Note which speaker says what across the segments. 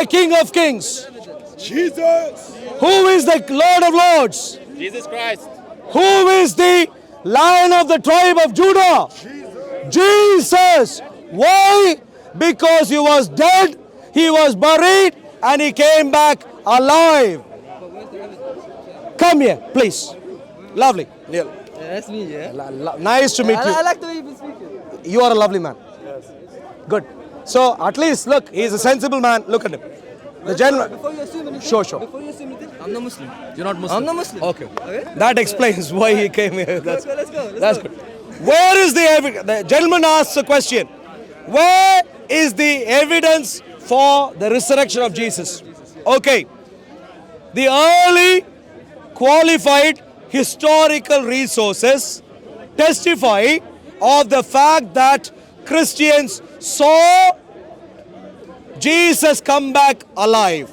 Speaker 1: the King of Kings?
Speaker 2: Jesus.
Speaker 1: Who is the Lord of Lords?
Speaker 3: Jesus Christ.
Speaker 1: Who is the Lion of the tribe of Judah? Jesus. Why? Because he was dead, he was buried, and he came back alive. Come here, please. Lovely.
Speaker 4: Yeah, that's me, yeah.
Speaker 1: Nice to meet
Speaker 4: I
Speaker 1: you.
Speaker 4: like the way you've been speaking.
Speaker 1: You are a lovely man. Good. So at least look, he is a sensible man. Look at him. The general.
Speaker 4: Before you assume anything,
Speaker 1: Sure.
Speaker 4: Before you assume anything, I'm not Muslim.
Speaker 1: You're not Muslim.
Speaker 4: I'm not Muslim.
Speaker 1: Okay.
Speaker 4: Okay?
Speaker 1: That explains why he came here.
Speaker 4: Let's go, let's go.
Speaker 1: That's good. Where is the evidence? The gentleman asks a question. Where is the evidence for the resurrection of Jesus? Okay. The early qualified historical resources testify of the fact that Christians saw Jesus come back alive.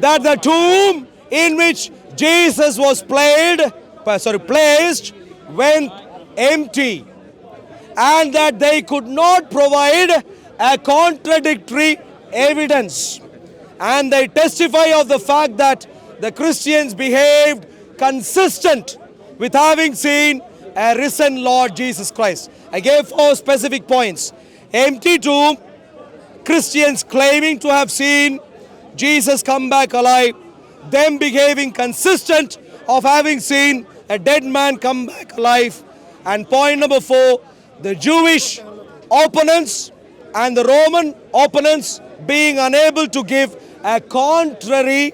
Speaker 1: That the tomb in which Jesus was placed went empty, and that they could not provide a contradictory evidence. And they testify of the fact that the Christians behaved consistent with having seen a risen Lord Jesus Christ. I gave 4 specific points. Empty tomb, Christians claiming to have seen Jesus come back alive, them behaving consistent of having seen a dead man come back alive. And point number 4, the Jewish opponents and the Roman opponents being unable to give a contrary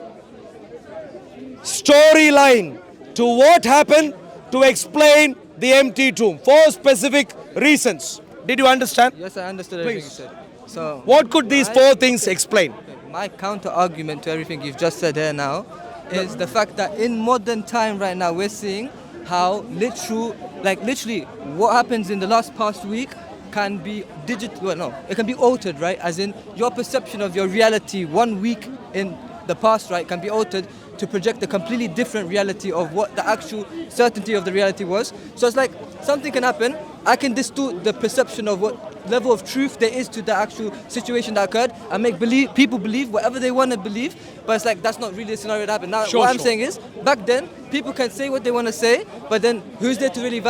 Speaker 1: storyline to what happened to explain the empty tomb. 4 specific reasons. Did you understand?
Speaker 4: Yes, I understood everything you said. So,
Speaker 1: What could these 4 things explain?
Speaker 4: my counter argument to everything you've just said here now is the fact that in modern time right now we're seeing how literally what happens in the past week can be it can be altered, right? As in your perception of your reality 1 week in the past, right, can be altered to project a completely different reality of what the actual certainty of the reality was. So it's like something can happen, I can distort the perception of what level of truth there is to the actual situation that occurred and make people believe whatever they want to believe, but it's like that's not really a scenario that happened. Now what I'm saying is, back then people can say what they want to say, but then who's there to really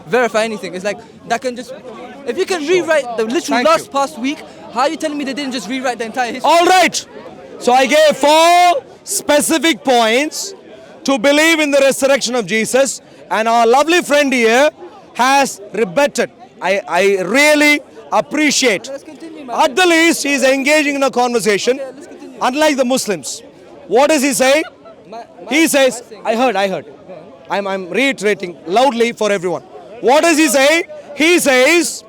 Speaker 4: verify anything? It's like that can just, if you can rewrite the literal past week, how are you telling me they didn't just rewrite the entire history?
Speaker 1: All right. So I gave 4 specific points to believe in the resurrection of Jesus, and our lovely friend here has rebutted. I really appreciate.
Speaker 4: Let's continue, man.
Speaker 1: At the least, he is engaging in a conversation,
Speaker 4: Let's continue.
Speaker 1: unlike the Muslims. What does he say? He says, I heard. I'm reiterating loudly for everyone. What does he say? He says,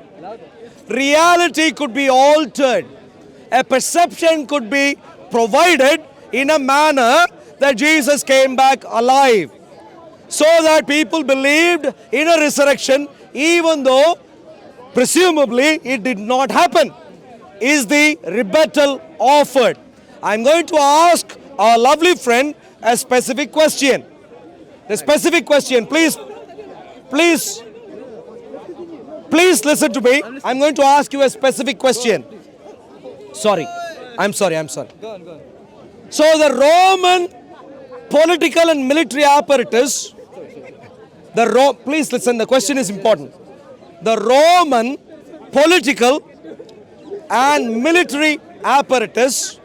Speaker 1: reality could be altered. A perception could be provided in a manner that Jesus came back alive, so that people believed in a resurrection even though presumably it did not happen. Is the rebuttal offered? I'm going to ask our lovely friend a specific question. The specific question, please listen to me. I'm going to ask you a specific question. Sorry. I'm sorry.
Speaker 4: Go on.
Speaker 1: So the Roman political and military apparatus, please listen, the question is important. The Roman political and military apparatus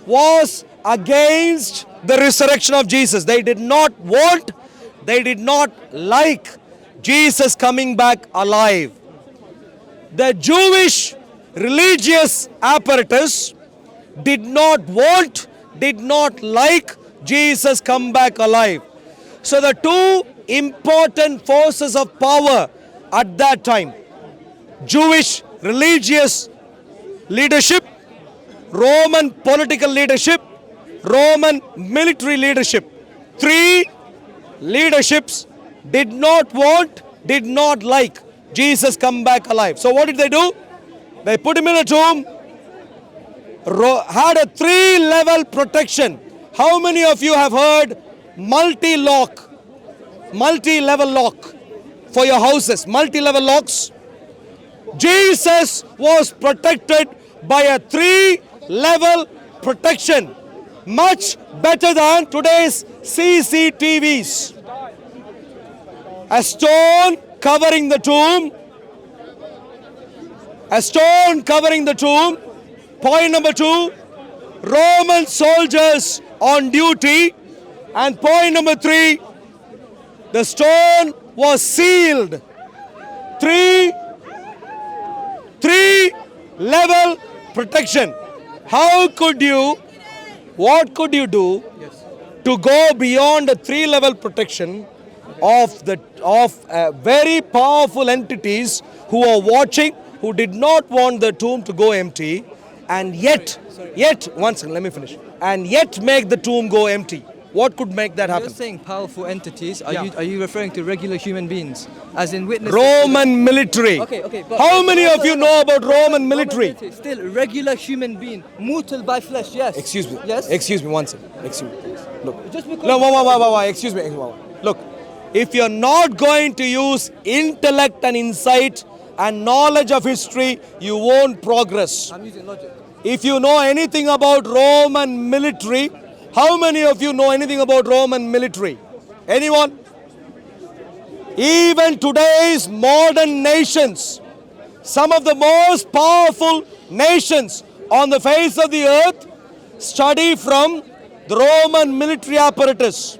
Speaker 1: was against the resurrection of Jesus. They did not like Jesus coming back alive. The Jewish religious apparatus did not like Jesus come back alive. So the 2 important forces of power at that time, Jewish religious leadership, Roman political leadership, Roman military leadership, 3 leaderships did not like Jesus come back alive. So what did they do? They put him in a tomb, had a 3-level protection. How many of you have heard multi-level lock for your houses? Multi-level locks. Jesus was protected by a 3-level protection, much better than today's CCTVs. A stone covering the tomb. A stone covering the tomb. Point number 2, Roman soldiers on duty. And point number 3, the stone was sealed. Three-level protection. How could you, what could you do to go beyond the 3-level protection of very powerful entities who are watching, who did not want the tomb to go empty, and yet, one second, let me finish, and yet make the tomb go empty? What could make that happen?
Speaker 4: You're saying powerful entities. Are you referring to regular human beings, as in witnesses?
Speaker 1: Roman military.
Speaker 4: Okay. But
Speaker 1: How many of you know about Roman military?
Speaker 4: Still regular human being, mortal by flesh. Yes.
Speaker 1: Excuse me.
Speaker 4: Yes.
Speaker 1: Excuse me. One second. Excuse me. Please. Look.
Speaker 4: Just because.
Speaker 1: No. Why? Excuse me. Look. If you're not going to use intellect and insight and knowledge of history, you won't progress.
Speaker 4: I'm using logic.
Speaker 1: If you know anything about Roman military, how many of you know anything about Roman military? Anyone? Even today's modern nations, some of the most powerful nations on the face of the earth, study from the Roman military apparatus.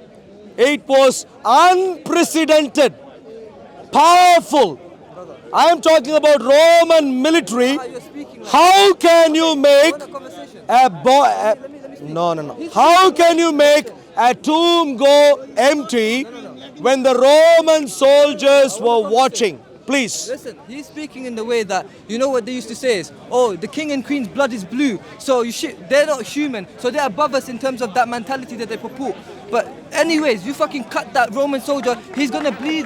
Speaker 1: It was unprecedented, powerful. I am talking about Roman military. How can you make How can you make a tomb go empty when the Roman soldiers were watching? Please.
Speaker 4: Listen, he's speaking in the way that, you know what they used to say is, oh, the king and queen's blood is blue, so they're not human, so they're above us in terms of that mentality that they purport. But anyways, you fucking cut that Roman soldier, he's gonna bleed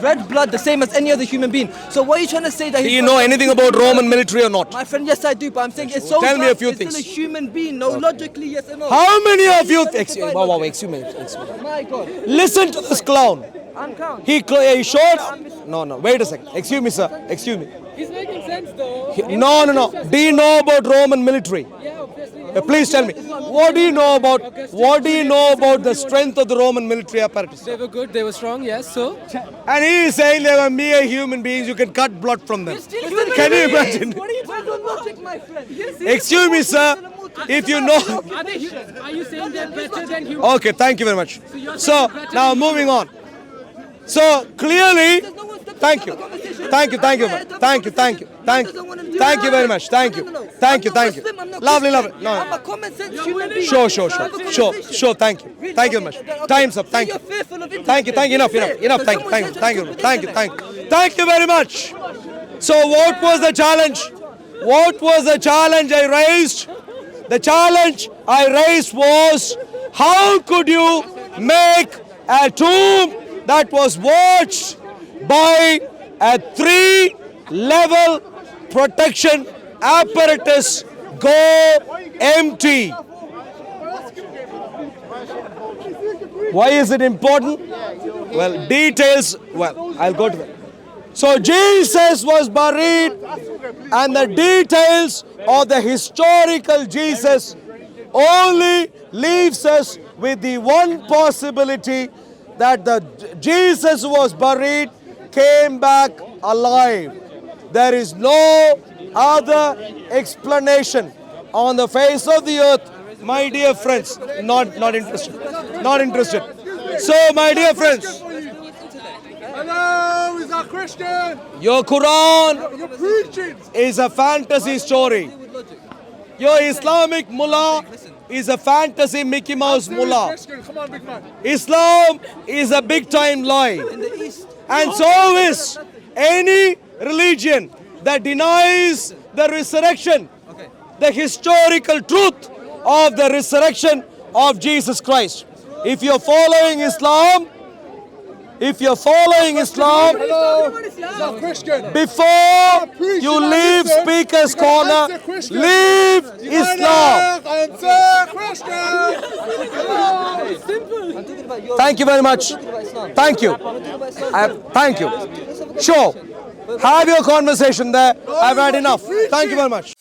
Speaker 4: red blood the same as any other human being. So what are you trying to say that
Speaker 1: Do you know anything about Roman military or not?
Speaker 4: My friend, yes I do, but I'm saying it's so
Speaker 1: Tell me a few
Speaker 4: it's
Speaker 1: things.
Speaker 4: still a human being, no, logically, yes or no.
Speaker 1: How many of you...
Speaker 4: Excuse me. My God.
Speaker 1: Listen to this clown.
Speaker 4: I'm calm.
Speaker 1: He showed... No, wait a second. Excuse me, sir. Excuse me.
Speaker 3: He's making sense though.
Speaker 1: No. Do you know about Roman military?
Speaker 3: Yeah, obviously.
Speaker 1: Please tell me. What do you know about the strength of the Roman military apparatus?
Speaker 3: They were good, they were strong, yes, so.
Speaker 1: And he is saying they were mere human beings, you can cut blood from them. Can you imagine?
Speaker 4: What are you trying to logic, my friend?
Speaker 1: Excuse me, sir. If you know...
Speaker 3: Are you saying they're better than humans?
Speaker 1: Okay, thank you very much. So, now moving on. So, clearly... Thank you very much. Lovely. No.
Speaker 4: I'm a common sense human being.
Speaker 1: Sure. Thank you very much. Time's up. Thank you. Thank you. Enough. Thank you very much. So what was the challenge? I raised? The challenge I raised was, how could you make a tomb that was watched by a 3-level protection apparatus go empty? Why is it important? Well, details, I'll go to that. So Jesus was buried, and the details of the historical Jesus only leaves us with the one possibility that the Jesus who was buried came back alive. There is no other explanation on the face of the earth, my dear friends. Not interested. So, my dear friends,
Speaker 2: Hello, is that Christian?
Speaker 1: your Quran
Speaker 2: You're preaching.
Speaker 1: is a fantasy story. Your Islamic mullah is a fantasy Mickey Mouse mullah.
Speaker 2: Christian, come on, big man.
Speaker 1: Islam is a big time lie. And so is any religion that denies the resurrection, the historical truth of the resurrection of Jesus Christ. If you're following Islam,
Speaker 2: Hello, is that Christian?
Speaker 1: before you leave Speaker's Corner, leave Islam.
Speaker 2: Answer Christian.
Speaker 1: Thank you very much. Thank you. Thank you. Sure. Have your conversation there. I've had enough. Thank you very much.